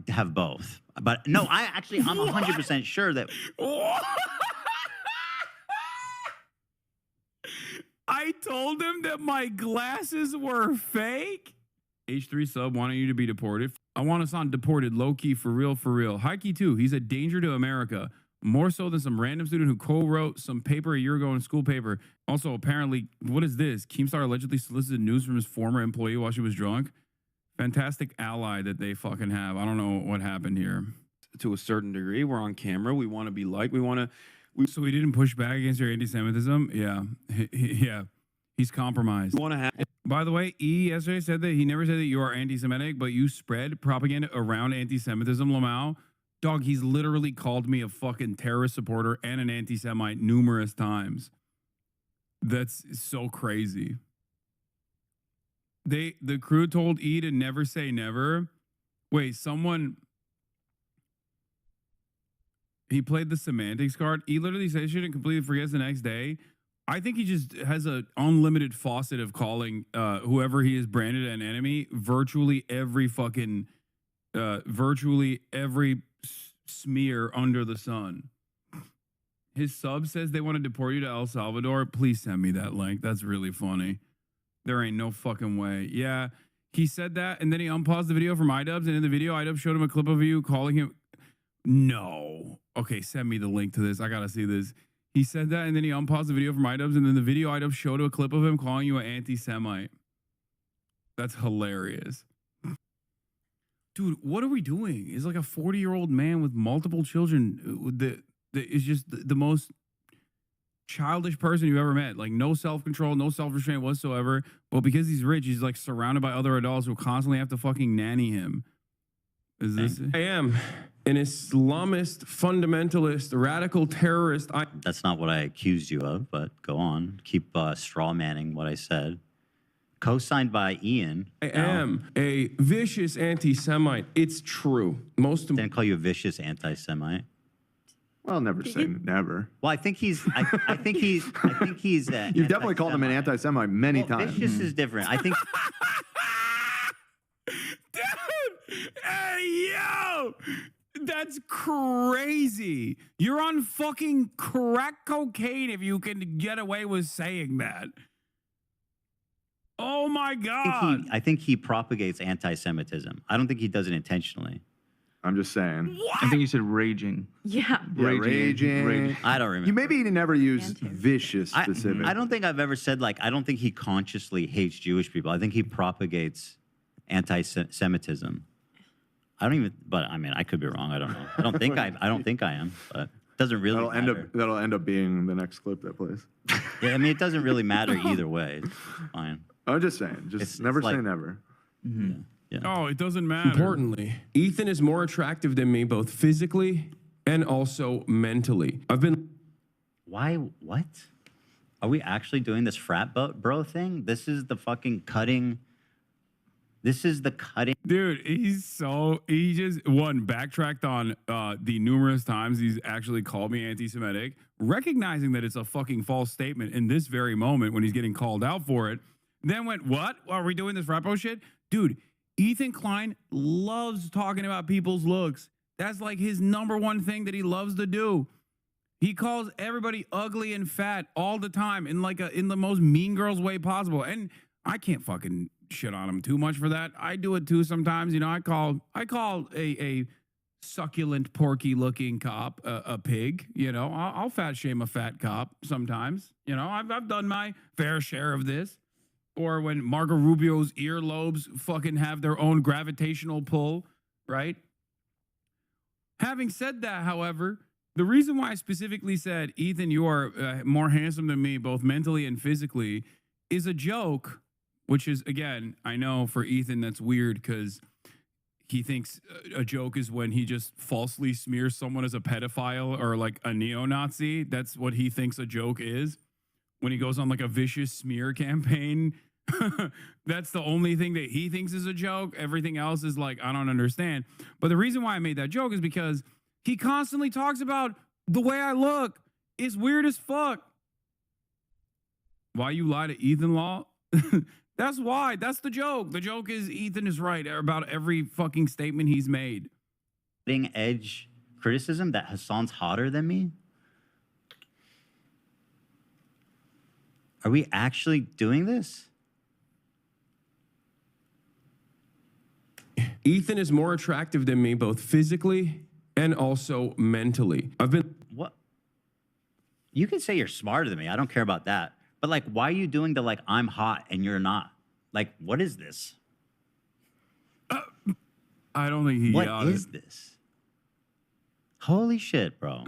have both. But no, I'm 100% sure that I told him that my glasses were fake. H3 sub wanting you to be deported. I want Hasan deported, low key, for real, for real. High key too. He's a danger to America. More so than some random student who co-wrote some paper a year ago in a school paper. Also, apparently, what is this? Keemstar allegedly solicited news from his former employee while she was drunk. Fantastic ally that they fucking have. I don't know what happened here. To a certain degree, we're on camera. We want to be liked. We want to. So he didn't push back against your anti-Semitism? Yeah. Yeah. He's compromised. We want to have. By the way, E yesterday said that he never said that you are anti-Semitic, but you spread propaganda around anti-Semitism, Lamau. Dog, he's literally called me a fucking terrorist supporter and an anti-Semite numerous times. That's so crazy. The crew told E to never say never. Wait, someone... He played the semantics card. He literally says shit and completely forgets the next day. I think he just has an unlimited faucet of calling whoever he is branded an enemy virtually every fucking, smear under the sun. His sub says they want to deport you to El Salvador. Please send me that link. That's really funny. There ain't no fucking way. Yeah, he said that, and then he unpaused the video from iDubbbz, and in the video, iDubbbz showed him a clip of you calling him... No. Okay, send me the link to this. I gotta see this. He said that, and then he unpaused the video from iDubbbz, and then the video iDubbbz showed a clip of him calling you an anti-Semite. That's hilarious. Dude, what are we doing? He's like a 40-year-old man with multiple children that is just the most childish person you've ever met. Like, no self-control, no self-restraint whatsoever. But because he's rich, he's like surrounded by other adults who constantly have to fucking nanny him. Is this... I am an Islamist, fundamentalist, radical terrorist. That's not what I accused you of, but go on. Keep straw manning what I said. Co-signed by Ian. I am a vicious anti-Semite. It's true. Didn't call you a vicious anti-Semite. Well, never say never. Well, I think he's. I think he's. You've definitely called him an anti-Semite many times. Vicious is different. I think. Dude, hey, yo, that's crazy. You're on fucking crack cocaine if you can get away with saying that. Oh my God. I think he propagates anti-Semitism. I don't think he does it intentionally. I'm just saying. What? I think you said raging. Yeah. Raging. I don't remember. You maybe never used vicious specific. I don't think I've ever said, like, I don't think he consciously hates Jewish people. I think he propagates anti-Semitism. I don't even, but I mean, I could be wrong. I don't know. I don't think I am, but it doesn't really matter. That'll end up being the next clip that plays. Yeah, I mean, it doesn't really matter either way. It's fine. I'm just saying, just never say never. Mm-hmm. Yeah. Oh, it doesn't matter. Importantly, Ethan is more attractive than me, both physically and also mentally. I've been... Why? What? Are we actually doing this frat bro thing? This is the fucking cutting... This is the cutting. Dude, he just, backtracked on the numerous times he's actually called me anti-Semitic, recognizing that it's a fucking false statement in this very moment when he's getting called out for it. Then went, what? Are we doing this rapo shit? Dude, Ethan Klein loves talking about people's looks. That's like his #1 thing that he loves to do. He calls everybody ugly and fat all the time in the most Mean Girls way possible. And I can't fucking shit on him too much for that. I do it too sometimes. You know, I call a succulent, porky looking cop a pig. You know, I'll fat shame a fat cop sometimes. You know, I've done my fair share of this. Or when Marco Rubio's earlobes fucking have their own gravitational pull, right? Having said that, however, the reason why I specifically said, Ethan, you are more handsome than me, both mentally and physically, is a joke, which is, again, I know for Ethan that's weird because he thinks a joke is when he just falsely smears someone as a pedophile or like a neo-Nazi. That's what he thinks a joke is. When he goes on like a vicious smear campaign, that's the only thing that he thinks is a joke. Everything else is like, I don't understand. But the reason why I made that joke is because he constantly talks about the way I look. It's weird as fuck. Why you lie to Ethan Law? That's why. That's the joke. The joke is Ethan is right about every fucking statement he's made. cutting edge criticism that Hasan's hotter than me? Are we actually doing this? Ethan is more attractive than me, both physically and also mentally. I've been What? You can say you're smarter than me. I don't care about that. But like, why are you doing the like I'm hot and you're not? Like, what is this? I don't think he What got is it. this? Holy shit, bro.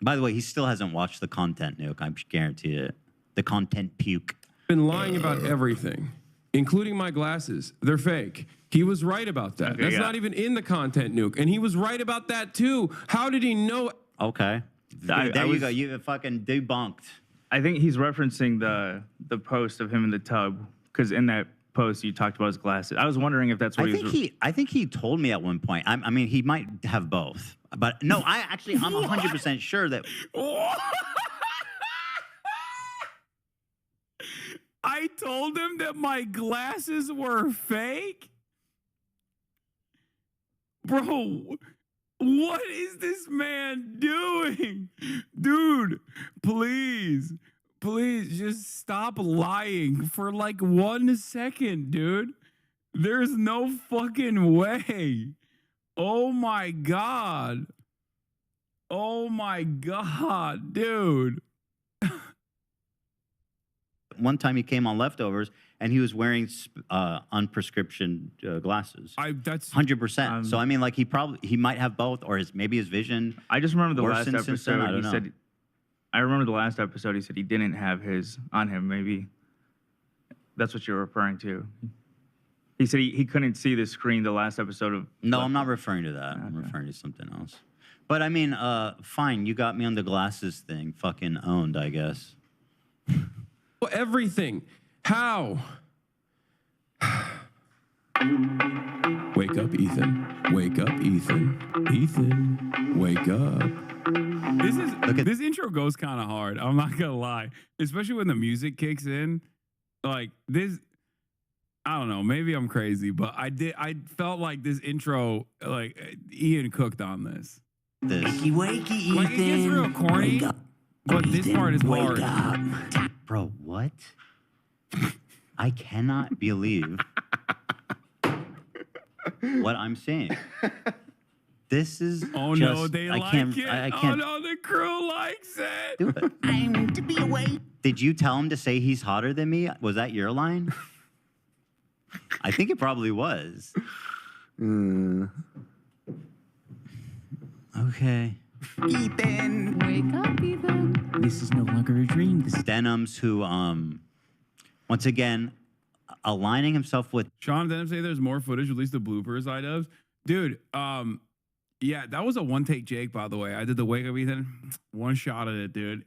By the way, he still hasn't watched the content, Nuke. I guarantee it. The content puke. been lying about everything, including my glasses. They're fake. He was right about that. Okay, That's yeah. not even in the content, Nuke. And he was right about that too. How did he know? Okay. I There you was- go. You fucking debunked. I think he's referencing the post of him in the tub because in that post you talked about his glasses. I was wondering if that's what I think he told me at one point. I mean, he might have both, but no, I'm 100% sure that I told him that my glasses were fake? Bro, what is this man doing? Dude, please just stop lying for like 1 second, dude. There's no fucking way. Oh my God. Oh my God, dude. one time he came on Leftovers and he was wearing unprescription glasses. That's 100%. So I mean, like he might have both, or maybe his vision. I just remember the last worsened since then? I episode. don't He know. said, I remember the last episode. He said he didn't have his on him. Maybe that's what you're referring to. He said he couldn't see the screen the last episode of. No, I'm not referring to that. I'm referring to something else. But I mean, fine. You got me on the glasses thing. Fucking owned, I guess. Everything. How? Wake up, Ethan. Wake up, Ethan. Ethan, wake up. This intro goes kind of hard. I'm not gonna lie, especially when the music kicks in. Like this, I don't know. Maybe I'm crazy, but I felt like this intro, like Ian cooked on this. This. Wakey, Like it gets real corny, but this part is hard. Bro, what? I cannot believe what I'm seeing. This is Oh just, no, they I like can't, it. I Oh can't no, the crew likes it. do it. I'm to be awake. Did you tell him to say he's hotter than me? Was that your line? I think it probably was. Okay. Ethan. Wake up, Ethan. This is no longer a dream. This is Denhams, who, once again, aligning himself with Sean, didn't say there's more footage, at least the bloopers I dubs. Dude, yeah, that was a one take Jake, by the way. I did the wake up Ethan. One shot at it, dude.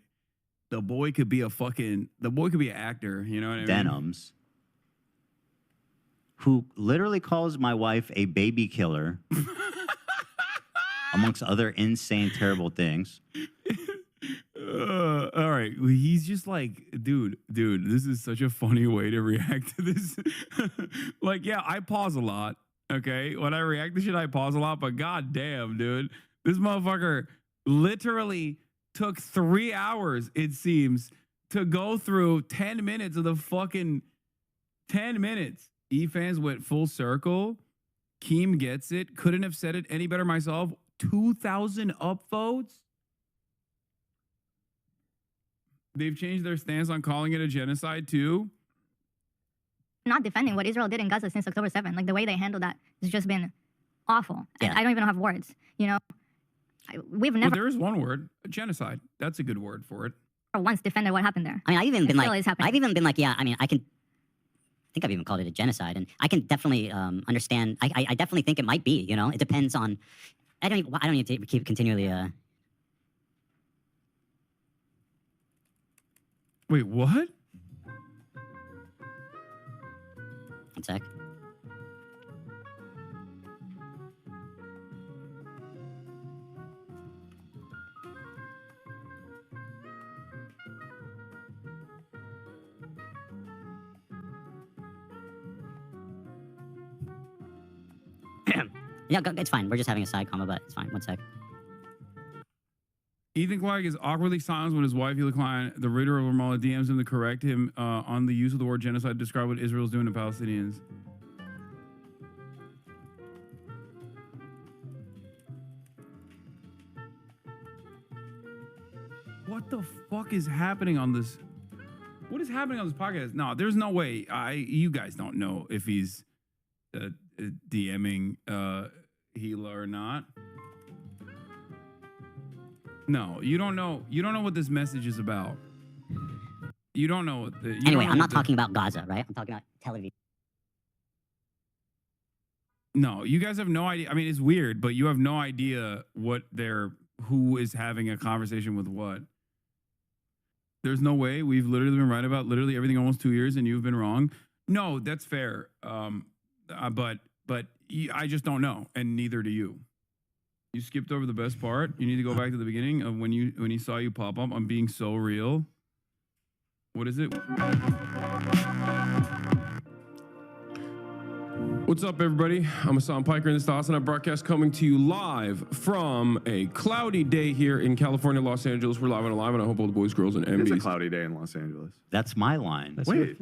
The boy could be an actor, you know what I mean? Denhams, who literally calls my wife a baby killer, amongst other insane, terrible things. All right. Well, he's just like, dude, this is such a funny way to react to this. Like, yeah, I pause a lot. Okay. When I react to shit, I pause a lot, but god damn, dude. This motherfucker literally took 3 hours, it seems, to go through 10 minutes of the fucking 10 minutes. E-fans went full circle. Keem gets it. Couldn't have said it any better myself. 2,000 upvotes. They've changed their stance on calling it a genocide too. Not defending what Israel did in Gaza since October 7th. Like the way they handled that has just been awful. Yeah. And I don't even have words. You know, we've Well, never there is one word, genocide. That's a good word for it. once defended what happened there. I mean, I've even It been still like, is happening. I've even been like, yeah. I mean, I think I've even called it a genocide, and I can definitely understand. I definitely think it might be. You know, it depends on. I don't need to keep continually. Wait, what? One sec. Yeah, it's fine. We're just having a side comma, but it's fine. One sec. Ethan Clark is awkwardly silenced when his wife, Hila Klein, the reader of Ramallah, DMs him to correct him on the use of the word genocide to describe what Israel's doing to Palestinians. What the fuck is happening on this? What is happening on this podcast? No, there's no way. You guys don't know if he's DMing Hila or not. No, you don't know. You don't know what this message is about. You don't know. Anyway, I'm not talking about Gaza, right? I'm talking about Tel Aviv. No, you guys have no idea. I mean, it's weird, but you have no idea who is having a conversation with what. There's no way. We've literally been right about literally everything almost 2 years, and you've been wrong. No, that's fair. But I just don't know, and neither do you. You skipped over the best part. You need to go back to the beginning of when he saw you pop up. I'm being so real. What is it? What's up, everybody? I'm Hasan Piker, and this is the Hasanabi broadcast coming to you live from a cloudy day here in California, Los Angeles. We're live and alive, and I hope all the boys, girls, and It's a MBs. cloudy day in Los Angeles. That's my line. Wait,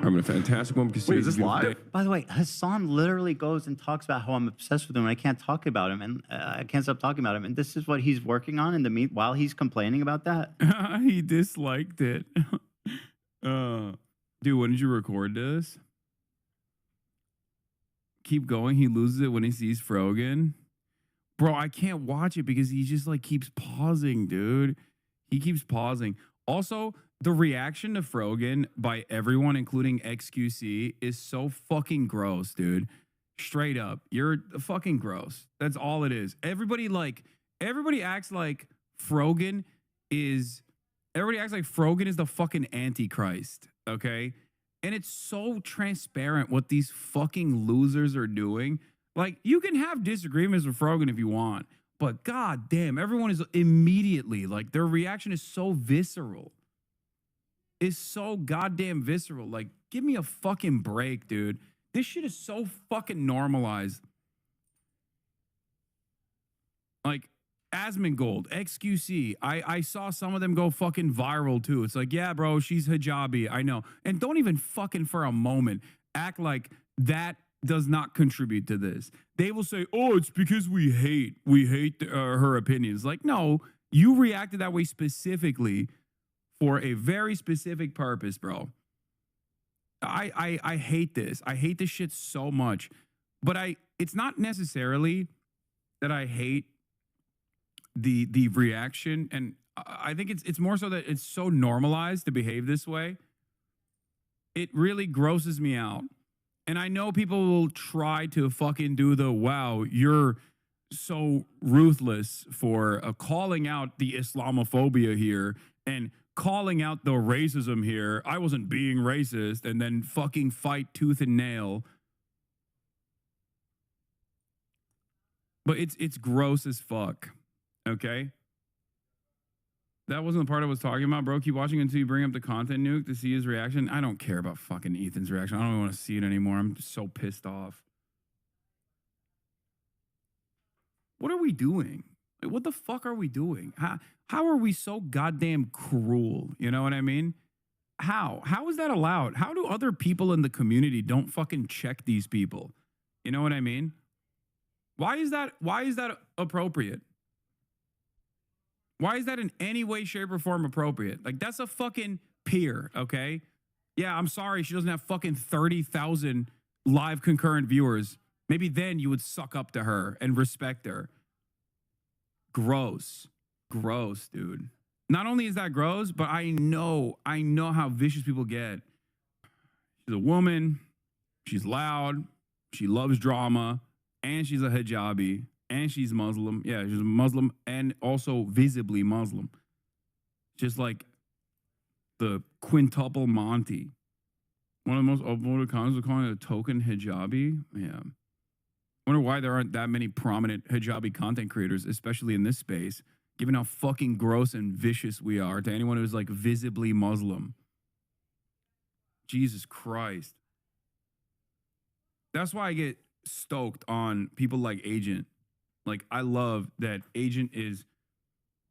I'm in a fantastic one because Wait, today's is a this beautiful live? day. By the way, Hasan literally goes and talks about how I'm obsessed with him and I can't talk about him and I can't stop talking about him. And this is what he's working on in the while he's complaining about that. He disliked it. Dude, when did you record this? Keep going. He loses it when he sees Frogan. Bro, I can't watch it because he just like keeps pausing, dude. He keeps pausing. Also, the reaction to Frogan by everyone, including XQC, is so fucking gross, dude. Straight up. You're fucking gross. That's all it is. Everybody acts like Frogan is the fucking Antichrist, okay? And it's so transparent what these fucking losers are doing. Like, you can have disagreements with Frogan if you want, but god damn, everyone is immediately, like, their reaction is so visceral. Is so goddamn visceral. Like, give me a fucking break, dude. This shit is so fucking normalized. Like, Asmongold, XQC, I saw some of them go fucking viral too. It's like, yeah, bro, she's hijabi. I know. And don't even fucking for a moment act like that does not contribute to this. They will say, oh, it's because we hate her opinions. Like, no, you reacted that way specifically for a very specific purpose, bro. I hate this. I hate this shit so much. But it's not necessarily that I hate the reaction, and I think it's more so that it's so normalized to behave this way. It really grosses me out. And I know people will try to fucking do the, wow, you're so ruthless for calling out the Islamophobia here and calling out the racism here. I wasn't being racist, and then fucking fight tooth and nail. But it's gross as fuck. Okay? That wasn't the part I was talking about, bro. Keep watching until you bring up the content nuke to see his reaction. I don't care about fucking Ethan's reaction. I don't even want to see it anymore. I'm so pissed off. What are we doing? Like, what the fuck are we doing? How are we so goddamn cruel? You know what I mean? How is that allowed? How do other people in the community don't fucking check these people? You know what I mean? Why is that appropriate? Why is that in any way, shape, or form appropriate? Like, that's a fucking peer, okay? Yeah, I'm sorry she doesn't have fucking 30,000 live concurrent viewers. Maybe then you would suck up to her and respect her. Gross. Gross, dude. Not only is that gross, but I know how vicious people get. She's a woman. She's loud. She loves drama. And she's a hijabi. And she's Muslim. Yeah, she's a Muslim and also visibly Muslim. Just like the quintuple Monty. One of the most upvoted comments was calling it a token hijabi. Yeah. Wonder why there aren't that many prominent hijabi content creators, especially in this space, given how fucking gross and vicious we are to anyone who's like visibly Muslim. Jesus Christ. That's why I get stoked on people like Agent. Like, I love that Agent is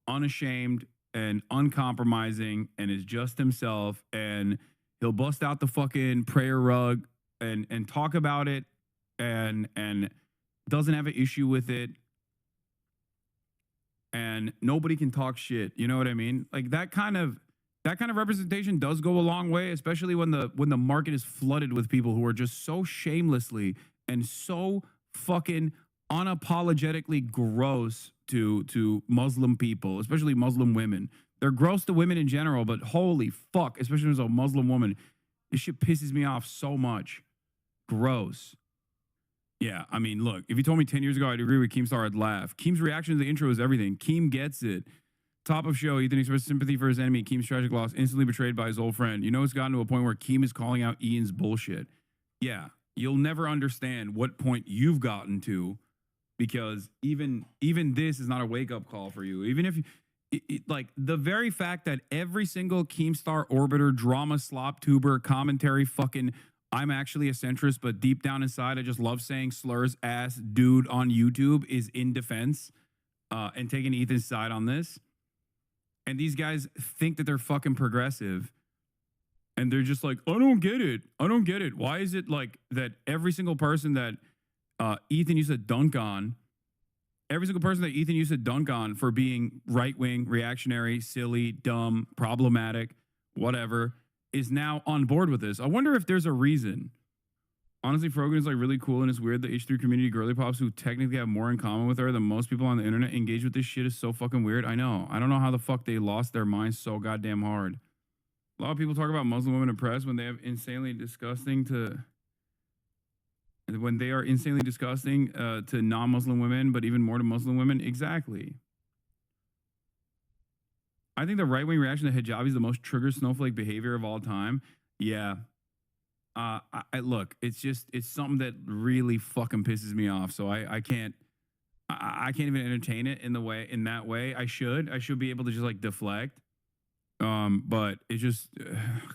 unashamed and uncompromising and is just himself, and he'll bust out the fucking prayer rug and talk about it and doesn't have an issue with it. And nobody can talk shit. You know what I mean? Like that kind of representation does go a long way, especially when the market is flooded with people who are just so shamelessly and so fucking unapologetically gross to Muslim people, especially Muslim women. They're gross to women in general, but holy fuck, especially as a Muslim woman, this shit pisses me off so much. Gross. Yeah, I mean, look, if you told me 10 years ago I'd agree with Keemstar, I'd laugh. Keem's reaction to the intro is everything. Keem gets it. Top of show, Ethan expressed sympathy for his enemy. Keem's tragic loss, instantly betrayed by his old friend. You know, it's gotten to a point where Keem is calling out Ian's bullshit. Yeah, you'll never understand what point you've gotten to, because even this is not a wake-up call for you. Even if like the very fact that every single Keemstar orbiter, drama, slop tuber, commentary, fucking I'm actually a centrist, but deep down inside I just love saying slurs ass dude on YouTube is in defense and taking Ethan's side on this. And these guys think that they're fucking progressive. And they're just like, I don't get it. I don't get it. Why is it like that every single person that Ethan used to dunk on, for being right-wing, reactionary, silly, dumb, problematic, whatever, is now on board with this? I wonder if there's a reason. Honestly, Frogan is like really cool, and it's weird the H3 community girly pops who technically have more in common with her than most people on the internet engage with this shit is so fucking weird. I know. I don't know how the fuck they lost their minds so goddamn hard. A lot of people talk about Muslim women oppressed when they have insanely disgusting to non-Muslim women, but even more to Muslim women. Exactly. I think the right-wing reaction to hijabi is the most trigger snowflake behavior of all time. Yeah. Look, it's something that really fucking pisses me off. So I can't even entertain it in that way. I should be able to just like deflect. But it just,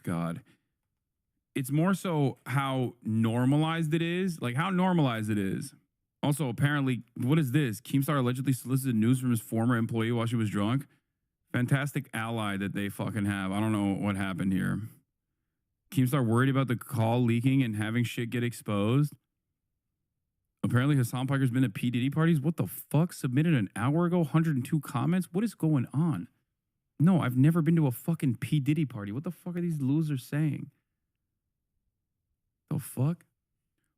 God, it's more so how normalized it is. Like how normalized it is. Also, apparently, what is this? Keemstar allegedly solicited news from his former employee while she was drunk. Fantastic ally that they fucking have. I don't know what happened here. Keemstar worried about the call leaking and having shit get exposed. Apparently, Hasan Piker's been at P. Diddy parties. What the fuck? Submitted an hour ago, 102 comments? What is going on? No, I've never been to a fucking P. Diddy party. What the fuck are these losers saying? The fuck?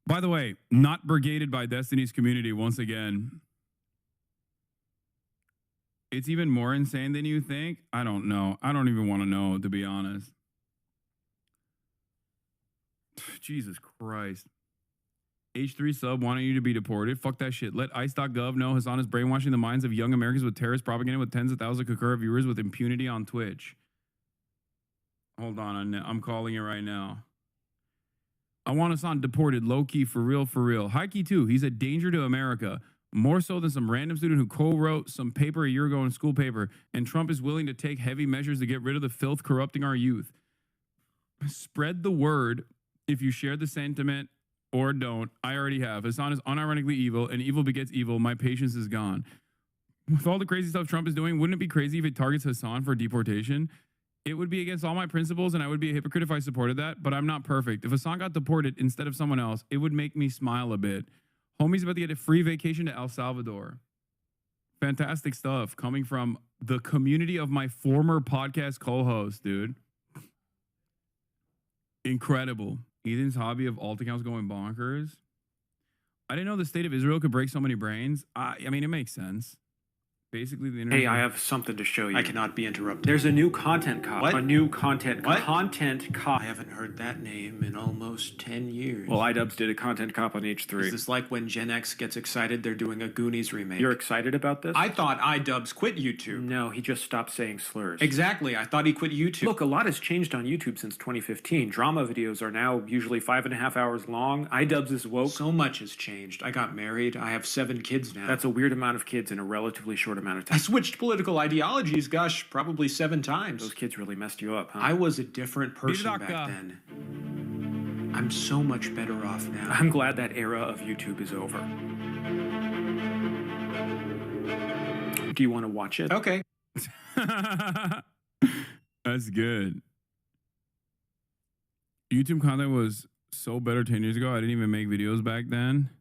By the way, not brigaded by Destiny's community once again. It's even more insane than you think. I don't know. I don't even want to know, to be honest. Jesus Christ. H3 sub wanting you to be deported. Fuck that shit. Let ICE.gov know Hasan is brainwashing the minds of young Americans with terrorist propaganda with tens of thousands of concurrent viewers with impunity on Twitch. Hold on. I'm calling it right now. I want Hasan deported. Low-key. For real. For real. High-key, too. He's a danger to America. More so than some random student who co-wrote some paper a year ago in school paper. And Trump is willing to take heavy measures to get rid of the filth corrupting our youth. Spread the word if you share the sentiment or don't. I already have. Hasan is unironically evil, and evil begets evil. My patience is gone. With all the crazy stuff Trump is doing, wouldn't it be crazy if it targets Hasan for deportation? It would be against all my principles, and I would be a hypocrite if I supported that, but I'm not perfect. If Hasan got deported instead of someone else, it would make me smile a bit. Homie's about to get a free vacation to El Salvador. Fantastic stuff coming from the community of my former podcast co-host, dude. Incredible. Ethan's hobby of alt accounts going bonkers. I didn't know the state of Israel could break so many brains. I mean, it makes sense. Basically, the internet. Hey, I have something to show you. I cannot be interrupted. There's a new content cop. What? A new content What? Content cop. I haven't heard that name in almost 10 years. Well, iDubbbz did a content cop on H3. Is this like when Gen X gets excited they're doing a Goonies remake? You're excited about this? I thought iDubbbz quit YouTube. No, he just stopped saying slurs. Exactly. I thought he quit YouTube. Look, a lot has changed on YouTube since 2015. Drama videos are now usually 5.5 hours long. iDubbbz is woke. So much has changed. I got married. I have 7 kids now. That's a weird amount of kids in a relatively short amount of time. I switched political ideologies, gosh, probably 7 times. Those kids really messed you up, huh? I was a different person Doc, back then. I'm so much better off now. I'm glad that era of YouTube is over. Do you want to watch it? Okay. That's good. YouTube content was so better 10 years ago. I didn't even make videos back then.